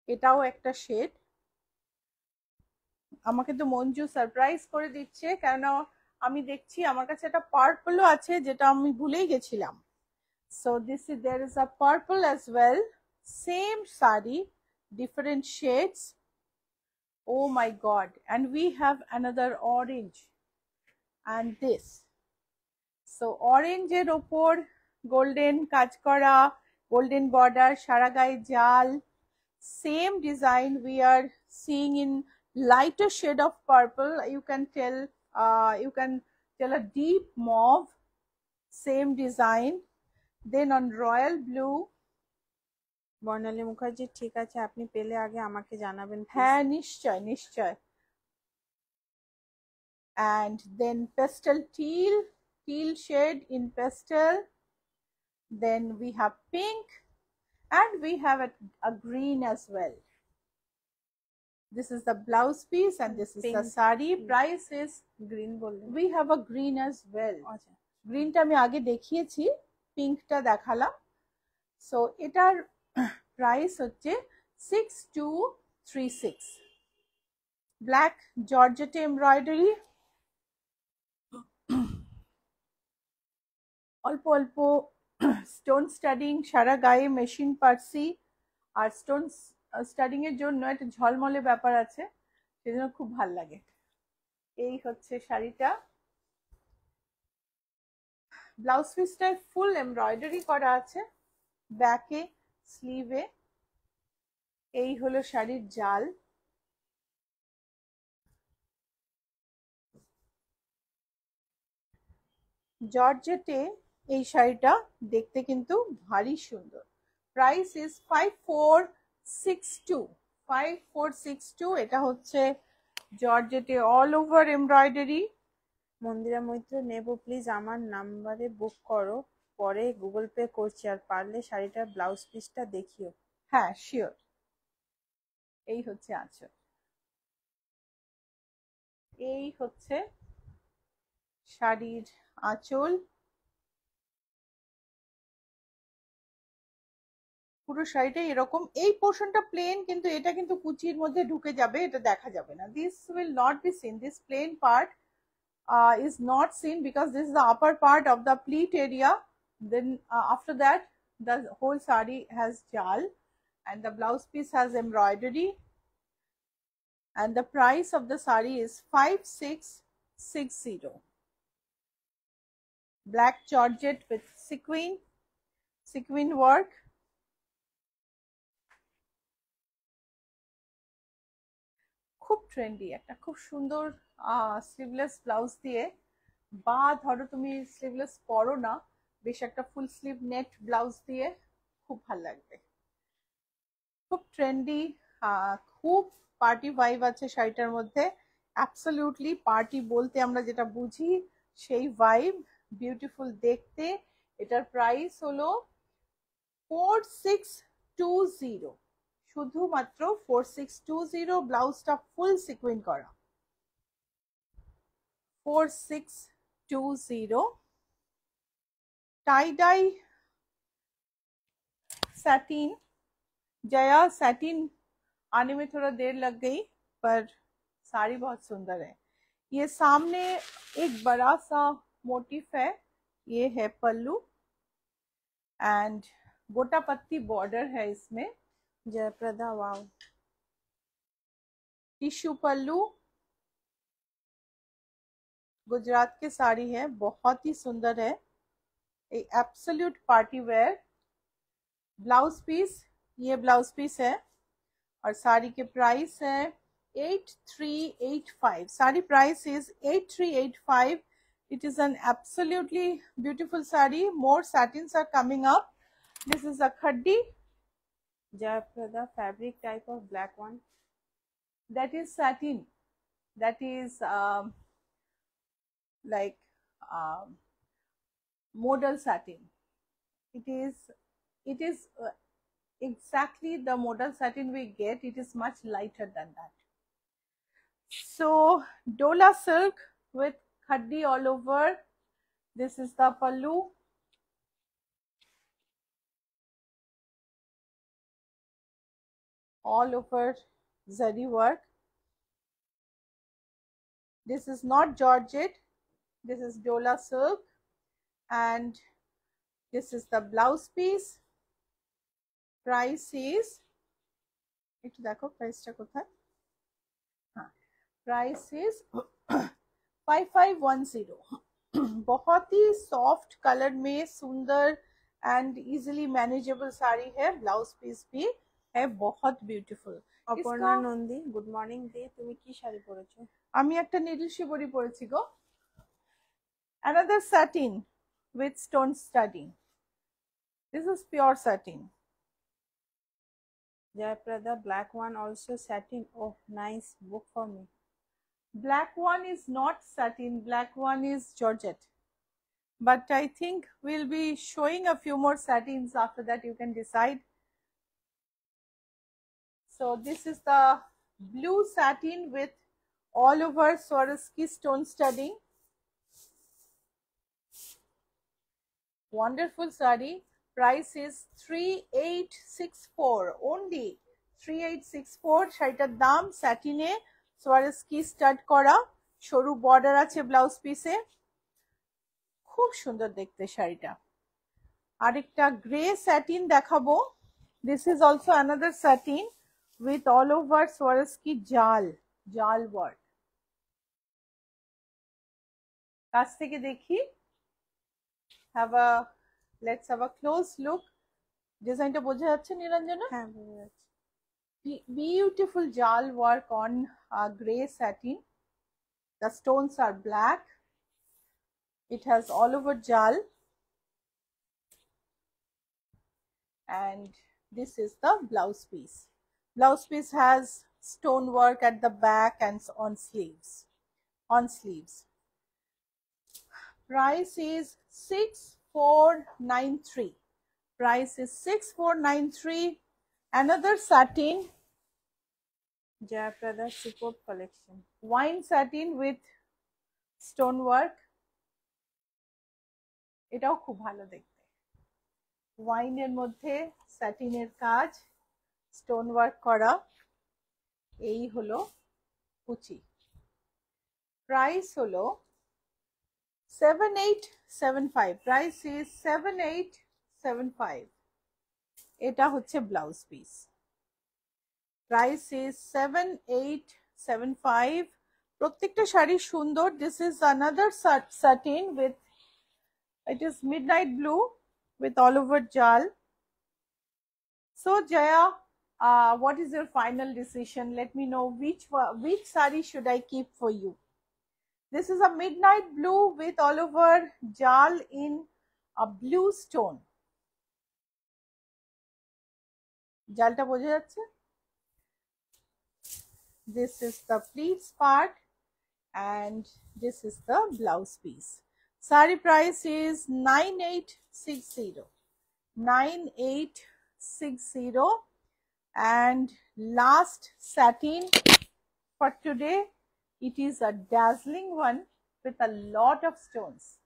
এটাও একটা shade. আমাকে তো Manju surprise করে দিচ্ছে, কেন আমি দেখছি আমার কাছে একটা পার্পলও আছে যেটা আমি ভুলেই গেছিলাম। So this is, there is a purple as well, same sari, different shades. Oh my god, and we have another orange and this. So orange er opor golden kaj kora, golden border, sara gaye jal, same design we are seeing in lighter shade of purple. You can tell a deep mauve, same design. Then on royal blue. বর্ণালী মুখার্জি, ঠিক আছে, আপনি পেলে আগে আমাকে জানাবেন। হ্যাঁ নিশ্চয় নিশ্চয়। And then pastel teal shade in pastel. Then we have pink and we have a green as well. This is the blouse piece and this is the sari. Price is green বললেন? we have a green as well. আচ্ছা, গ্রিনটা আমি আগে দেখিয়েছি, পিঙ্কটা দেখালাম। So এটার price হচ্ছে 6236। Black জর্জেটে embroidery, অল্প অল্প স্টোন স্টাডিং, সারা গায়ে মেশিন পার্সি, আর স্টোন স্টাডিং এর জন্য একটা ঝলমলে ব্যাপার আছে, সেজন্য খুব ভাল লাগে। এই হচ্ছে শাড়িটা, ব্লাউজ পিসটায় ফুল এমব্রয়ডারি করা আছে, ব্যাকে স্লিভে। এই হলো শাড়ির জাল। জর্জেটে এই শাড়িটা দেখতে কিন্তু ভারী সুন্দর। Price is 5462। এটা হচ্ছে জর্জেটে অল ওভার এমব্রয়ডারি। মন্দিরা মৈত্র, নেব প্লিজ, আমার নাম্বারে বুক করো, পরে গুগল পে করছি, আর পারলে শাড়িটার ব্লাউজ পিসটা দেখিও। হ্যাঁ শিওর। এই হচ্ছে আঁচল, এই হচ্ছে শাড়ির আঁচল। পুরো শাড়িটা এরকম, এই পোর্শনটা প্লেন, কিন্তু এটা কিন্তু কুচির মধ্যে ঢুকে যাবে, এটা দেখা যাবে না। This will not be seen, this plain part is not seen because this is the upper part of the pleat area. Then after that the whole sari has jal and the blouse piece has embroidery, and the price of the sari is 5660. Black georgette with sequin work. খুব trendy একটা খুব সুন্দর sleeveless blouse দিয়ে, বা ধরো তুমি sleeveless পরো না, বেশ একটা ফুল স্লিভ নেট ব্লাউজ দিয়ে খুব ভালো লাগবে। খুব ট্রেন্ডি, খুব পার্টি ভাইব আছে শাড়িটার মধ্যে। অ্যাবসলিউটলি পার্টি বলতে আমরা যেটা বুঝি সেই ভাইব, বিউটিফুল দেখতে। এটার প্রাইস হলো 4620। শুধুমাত্র 4620 ব্লাউজটা ফুল সিকুইন করা 4620 tie dye satin Jaya satin आने में थोड़ा देर लग गई पर साड़ी बहुत सुंदर है। ये सामने एक बड़ा सा मोटिफ है, ये है पल्लू एंड गोटा पत्ती बॉर्डर है इसमें। जयप्रदा वाव, टिश्यू पल्लू, गुजरात की साड़ी है, बहुत ही सुंदर है, absolute party wear. Blouse piece, ये ब्लाउज पीस है और साड़ी के प्राइस है 8385। Sari price is 8385। It is an absolutely beautiful saree. More satins are coming up. This is a khaddi. Jaya Prada fabric type of black one. That is satin. That is like modal satin. It is exactly the modal satin we get. It is much lighter than that. So Dola silk with khaddi all over. This is the pallu. All over zari work. This is not Georgette. This is Dola silk and this is the blouse piece. Price is, একটু দেখো প্রাইসটা কোথায়, हाँ, price is 5510। बहुत ही soft colour में सुंदर and easily manageable sari है। Blouse piece भी है बहुत beautiful. Aparna Nandi, good morning দি, তুমি কি শাড়ি পরেছো? আমি একটা নিডল শিবরি পরেছি গো। Another satin with stone studding. This is pure satin. Jayaprada, black one also satin. Oh, nice, book for me. Black one is not satin, black one is Georgette. But I think we'll be showing a few more satins, after that you can decide. So this is the blue satin with all over Swarovski stone studding. Wonderful saree. Price is 3864 only. 3864 শাড়িটার দাম। স্যাটিনে সোয়ারস্কি stud করা, সরু border আছে blouse পিসে, খুব সুন্দর দেখতে শাড়িটা। আরেকটা গ্রে স্যাটিন দেখাবো। This is also another satin with all over Swarovski jaal work. কাছ থেকে দেখি, let's have a close look. ডিজাইনটা বোঝা যাচ্ছে নিরঞ্জনা? হ্যাঁ, বোঝা যাচ্ছে। Beautiful jal work on grey satin. The stones are black. It has all over jal, and this is the blouse piece. Blouse piece has stone work at the back and on sleeves. Price is 6493. Price is 6493. Another satin, Jayaprada superb collection. wine satin with stone work. এটাও খুব ভালো দেখতে। ওয়াইনের মধ্যে স্যাটিনের কাজ, stone work করা, এই হলো কুচি। প্রাইস হলো 7875। Price is 7875। এটা হচ্ছে ব্লাউজ পিস। Price is 7875। প্রত্যেকটা শাড়ি সুন্দর। This is another satin with, it is midnight blue with all over jal. So Jaya, what is your final decision? Let me know which saree should I keep for you. This is a midnight blue with all over jal in a blue stone. জালটা বোঝা যাচ্ছে? This is the pleats part and this is the blouse piece. Saree price is 9860. 9860. And last satin for today, it is a dazzling one with a lot of stones.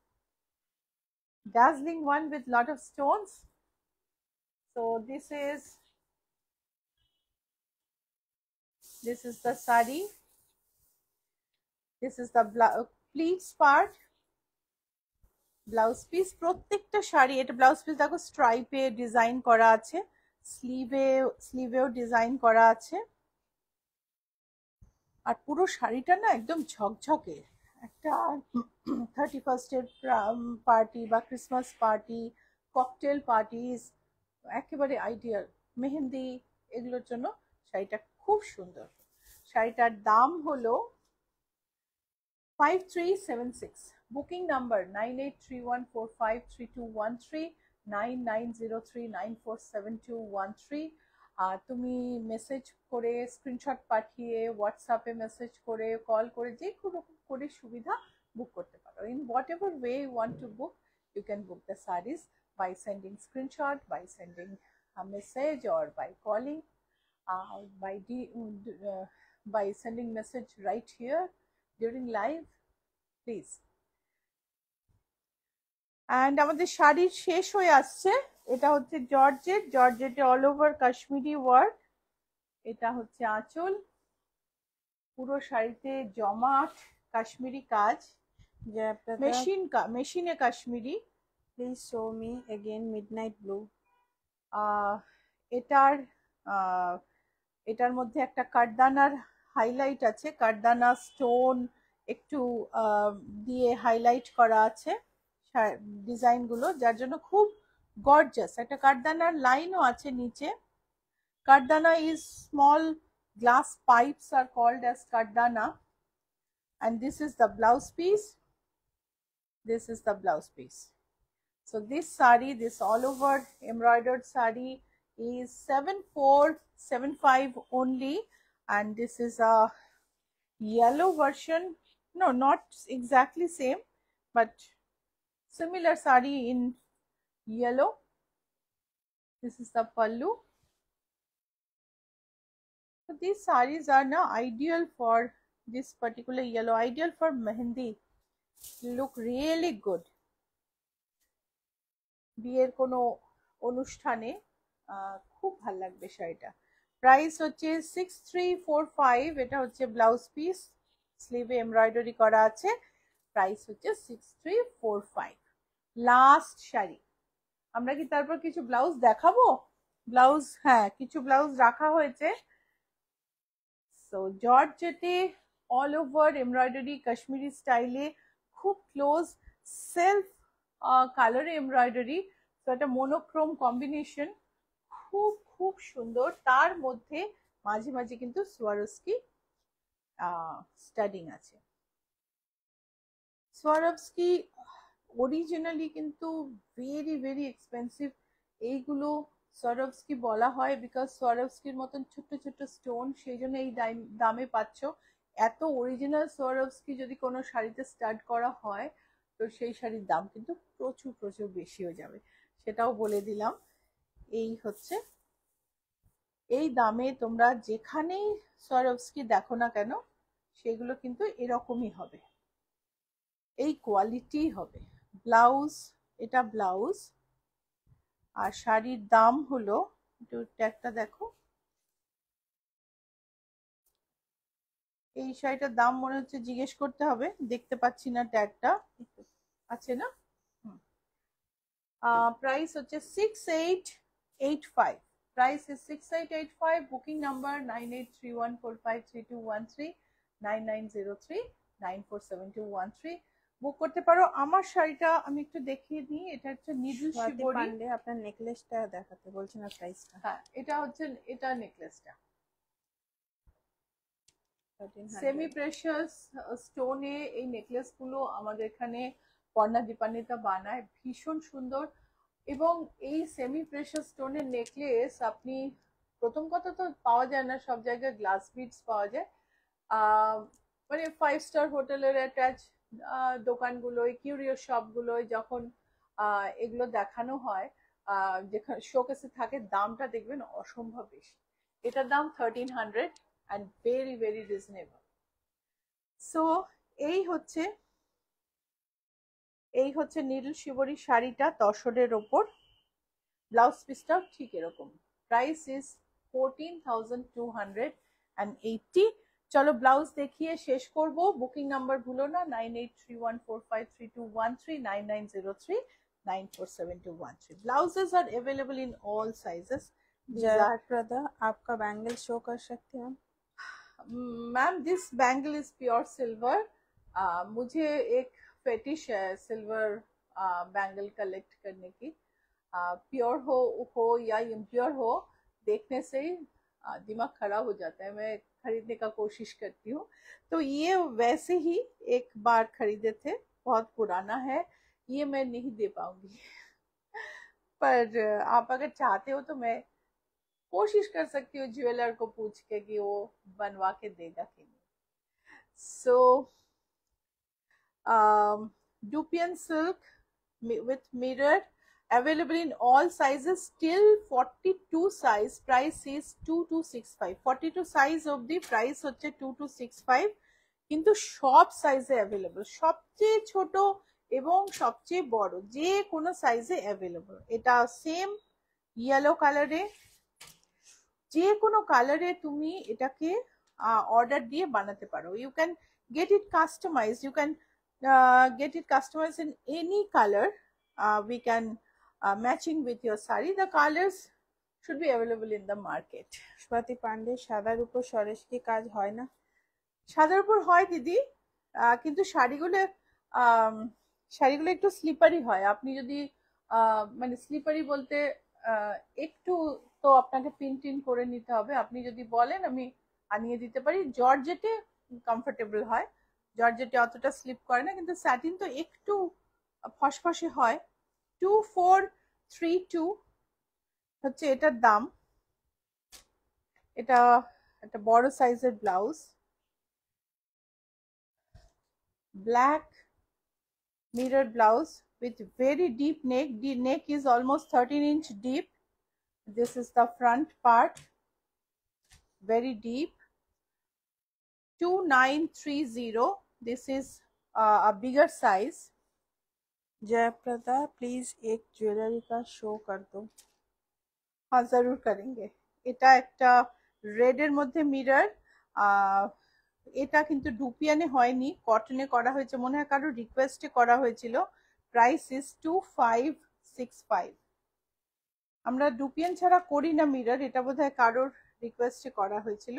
Dazzling one with lot of stones. So this is the sari. This is the pleats part. Blouse piece, প্রত্যেকটা শাড়ি, এটা blouse piece দেখো স্ট্রাইপে design করা আছে, স্লিভেও design করা আছে, আর পুরো শাড়িটা না একদম ঝকঝকে। একটা 31st পার্টি বা ক্রিসমাস পার্টি, ককটেল পার্টিস, একেবারে আইডিয়াল, মেহেন্দি, এগুলোর জন্য শাড়িটা খুব সুন্দর। শাড়িটার দাম হলো 5376, বুকিং নাম্বার 9831453213, 9903947213। তুমি মেসেজ করে, স্ক্রিনশট পাঠিয়ে, হোয়াটসঅ্যাপে মেসেজ করে, কল করে, যে কোনো করে সুবিধা বুক করতে পারো। In whatever way you want to book, you can book the saris by sending screenshot, by sending a message, or by calling, by sending message right here during live, please. And আমাদের শাড়ির শেষ হয়ে আসছে। এটা হচ্ছে জর্জেটে all over Kashmiri work. এটা হচ্ছে আঁচল, পুরো শাড়িতে জমাট কাশ্মীরি কাজ, মেশিনে Kashmiri. Please show me again midnight blue. এটার মধ্যে একটা কাঠদানার হাইলাইট আছে, কাঠদানা স্টোন একটু দিয়ে হাইলাইট করা আছে ডিজাইন গুলো, যার জন্য খুব গর্জাস। একটা কাঠদানার লাইনও আছে নিচে। Kathdana is small glass pipes are called as kardana, and this is the blouse piece. This is the blouse piece. So this sari, this all over embroidered sari, is 7475 only, and this is a yellow version. No, not exactly same, but similar sari in yellow. This is the pallu. So these saris are now ideal for this particular yellow, ideal for mehendi. Look really good. বিয়ের কোনো অনুষ্ঠানে খুব ভালো লাগবে শাড়িটা। Price হচ্ছে 6345। এটা হচ্ছে ব্লাউজ পিস, স্লিভে এমব্রয়ডারি করা আছে। প্রাইস হচ্ছে 6345। লাস্ট শাড়ি। আমরা কি তারপর কিছু ব্লাউজ দেখাবো? ব্লাউজ, হ্যাঁ, কিছু ব্লাউজ রাখা হয়েছে। সো জর্জেটে অল ওভার এমব্রয়ডারি কাশ্মীরি স্টাইলে, খুব ক্লোজ সেলফ কালার এমব্রয়ডারি। তো একটা মোনোক্রোম কম্বিনেশন, খুব খুব সুন্দর। তার মধ্যে মাঝে মাঝে কিন্তু সোয়ারোস্কি স্টাডিং আছে। সোয়ারোস্কি অরিজিনালি কিন্তু ভেরি ভেরি এক্সপেন্সিভ। এইগুলো সোয়ারোস্কি বলা হয় বিকজ সোয়ারোস্কির মতন ছোট্ট ছোট্ট স্টোন, সেই জন্য এই দামে পাচ্ছ। এত অরিজিনাল সোয়ারোস্কি যদি কোনো শাড়িতে স্টাড করা হয়, তো সেই শাড়ির দাম কিন্তু প্রচুর প্রচুর বেশি হয়ে যাবে, সেটাও বলে দিলাম। এই হচ্ছে, এই দামে তোমরা যেখানেই সোয়ারোস্কি দেখো না কেন, সেগুলো কিন্তু এরকমই হবে, এই কোয়ালিটি হবে। ব্লাউজ, এটা ব্লাউজ, আর শাড়ির দাম হলো, একটু ট্যাগটা দেখো, এই শাড়িটার দাম মনে হচ্ছে জিজ্ঞেস করতে হবে, দেখতে পাচ্ছি না ট্যাগটা, আছে না? প্রাইস হচ্ছে 6885। Price is 6885। Booking number 9831453213, 9903947213। বুক করতে পারো। আমার শাড়িটা আমি একটু দেখিয়ে দিই। এটা হচ্ছে নিডল শিবরি। আপনার নেকলেসটা দেখাতে বলছেন না, প্রাইসটা? হ্যাঁ, এটা হচ্ছে, এটা নেকলেসটা সেমি প্রেশাস স্টোনে। এই নেকলেস গুলো আমাদের এখানে পর্ণা দীপান্বিতা বানায়, ভীষণ সুন্দর। এবং এই সেমি প্রেশাস স্টোনের নেকলেস আপনি, প্রথম কথা তো পাওয়া যায় না সব জায়গায়, গ্লাস বিডস পাওয়া যায় মানে 5 স্টার হোটেলের অ্যাটাচ দোকানগুলোয়, কিউরিও শপগুলোয় যখন এগুলো দেখানো হয়, যেখানে শোকেসে থাকে, দামটা দেখবেন অসম্ভব বেশি। এটার দাম 1300 and very very reasonable. So এই হচ্ছে নীল শিবরী শাড়িটা তসরের ওপর, ব্লাউজ পিসটাও ঠিক এরকম। Price is 14,280। চলো ব্লাউজ দেখিয়ে শেষ করব। বুকিং নাম্বার ভুলো না, 9831453213, 9903947213। Blouses are available in all sizes. Jayaprada, आपका बैंगल शो कर सकते हैं? Ma'am this bangle is pure silver. मुझे एक फेटिश है सिल्वर बैंगल कलेक्ट करने की। प्योर हो या इम्प्योर हो, देखने से ही दिमाग खराब हो जाता है। मैं खरीदने का कोशिश करती हूँ। तो ये वैसे ही एक बार खरीदे थे, बहुत पुराना है, ये मैं नहीं दे पाऊंगी। पर आप अगर चाहते हो तो मैं कोशिश कर सकती हूँ ज्वेलर को पूछ के कि वो बनवा के देगा कि नहीं। सो Dupion silk with mirror, available in all sizes till 42 size. Price is 2265. 42 size of the price হচ্ছে 2265, কিন্তু সব সাইজে অ্যাভেলেবল, সবচেয়ে ছোট এবং সবচেয়ে বড় যে কোনো সাইজে অ্যাভেলেবল। এটা সেম ইয়েলো কালারে, যে কোনো কালারে তুমি এটাকে অর্ডার দিয়ে বানাতে পারো। You can get it customize, you can get it customized in any color. We can matching with your sari. The colors should be available in the market. Swati Pandey, সাদার উপর সরেস কি কাজ হয় না? সাদার উপর হয় দিদি, কিন্তু শাড়িগুলো একটু স্লিপারি হয়। আপনি যদি মানে স্লিপারি বলতে একটু তো আপনাকে পিন টিন করে নিতে হবে। আপনি যদি বলেন আমি আনিয়ে দিতে পারি। জর্জেটে কমফোর্টেবল হয়, জর্জেটে অতটা স্লিপ করে না, কিন্তু স্যাটিন তো একটু ফসফসে হয়। 2432 হচ্ছে এটার দাম। এটা একটা বড় সাইজের blouse, black mirror blouse with very deep neck. The neck is almost 13-inch deep. This is the front part, very deep. 2930. This is a bigger size. Jaya Prada, please एक ज्वेलरी का शो कर दो। हाँ जरूर करेंगे। এটা একটা রেডের মধ্যে মিরর, এটা কিন্তু ডুপিয়ানে হয়নি, কটনে করা হয়েছে, মনে হয় কারোর রিকোয়েস্টে করা হয়েছিল। Price is 2565। আমরা ডুপিয়ান ছাড়া করি না মিরর, এটা বোধহয় কারোর রিকোয়েস্টে করা হয়েছিল।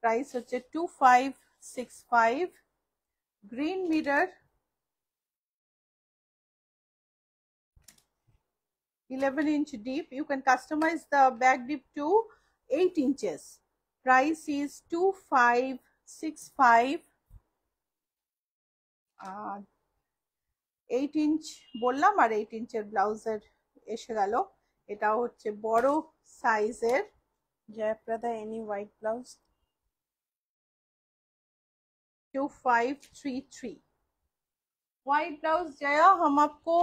প্রাইস হচ্ছে 2565। Green mirror, 11-inch deep. You can customize the back deep to 8 inches. Price is 2565. 8 inch বললাম, আর 8 ইঞ্চের ব্লাউজের এসে গেল। এটা হচ্ছে বড় সাইজের। Jaya Prada, any white blouse? 2533। White blouse Jaya, हम आपको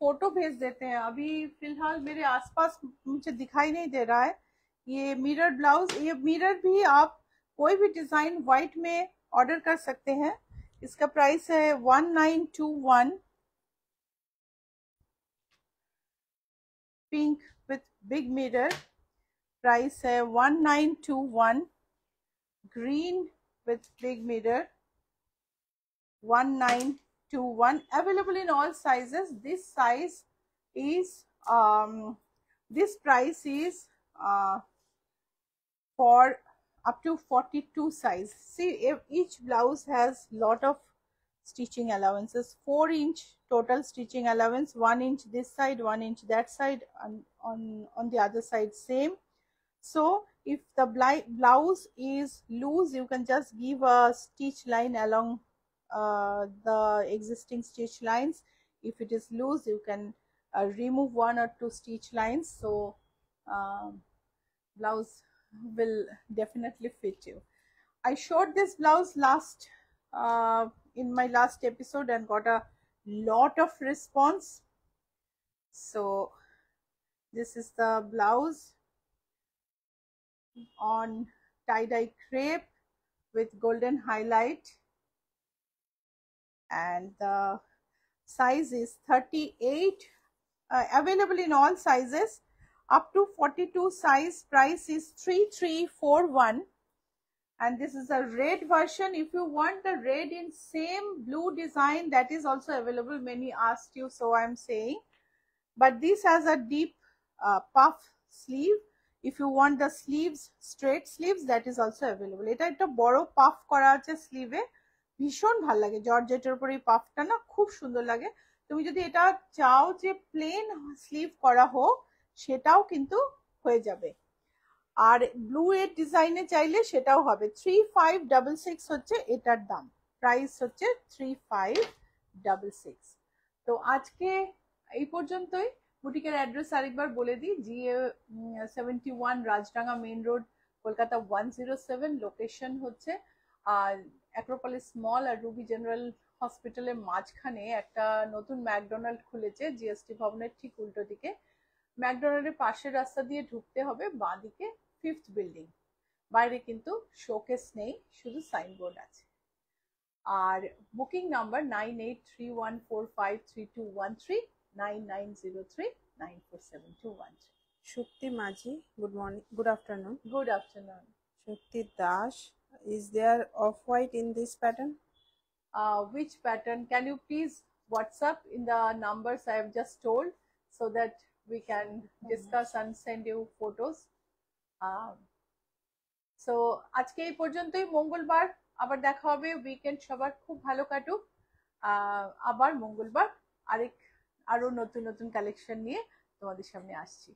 फोटो भेज देते हैं। अभी फिलहाल मेरे आसपास मुझे दिखाई नहीं दे रहा है ये मिरर ब्लाउज। ये मिरर भी आप कोई भी डिजाइन व्हाइट में ऑर्डर कर सकते हैं। इसका प्राइस है 1921। Pink with big mirror, price है 1921। Green with big mirror, 1921. Available in all sizes. This size is this price is for up to 42 size. See, if each blouse has lot of stitching allowances. 4-inch total stitching allowance, 1 inch this side, 1 inch that side, and on the other side same. So if the blouse is loose, you can just give a stitch line along the existing stitch lines. If it is loose, you can remove 1 or 2 stitch lines. So blouse will definitely fit you. I showed this blouse in my last episode and got a lot of response. So this is the blouse. on tie-dye crepe with golden highlight, and the size is 38, available in all sizes up to 42 size. Price is 3341, and this is a red version. If you want the red in same blue design, that is also available. Many asked you, so I am saying. But this has a deep puff sleeve. If you want the sleeves, straight sleeves, that is also available. এটা একটা বড় puff করা আছে স্লিভে, ভীষণ ভালো লাগে। জর্জেটের উপর এই পাফটা না খুব সুন্দর লাগে। তুমি যদি এটা চাও যে প্লেন স্লিভ করা হোক, সেটাও কিন্তু হয়ে যাবে। আর ব্লু এর ডিজাইনে চাইলে সেটাও হবে। 3566 হচ্ছে এটার দাম, প্রাইস হচ্ছে 3566। তো আজকে এই পর্যন্তই। বুটিকের অ্যাড্রেস আরেকবার বলে দিই, GA71 Rajdanga main road, Kolkata 107। Location হচ্ছে অ্যাক্রোপলিস মল আর রুবি জেনারেল হসপিটালের মাঝখানে একটা নতুন ম্যাকডোনাল্ড খুলেছে, জিএসটি ভবনের ঠিক উল্টো দিকে। ম্যাকডোনাল্ডের পাশের রাস্তা দিয়ে ঢুকতে হবে, বাঁদিকে 5th বিল্ডিং। বাইরে কিন্তু শোকেস নেই, শুধু সাইনবোর্ড আছে। আর booking number 9831453213, 9903947213। Shukti Maji, good morning, good afternoon. Good afternoon. Shukti Dash, is there off-white in this pattern? Which pattern? Can you please WhatsApp in the numbers I have just told, so that we can discuss and send you photos. So আজকে এই পর্যন্তই। মঙ্গলবার আবার দেখা হবে। Weekend সবার খুব ভালো কাটুক। আবার মঙ্গলবার আরো নতুন নতুন কালেকশন নিয়ে তোমাদের সামনে আসছি।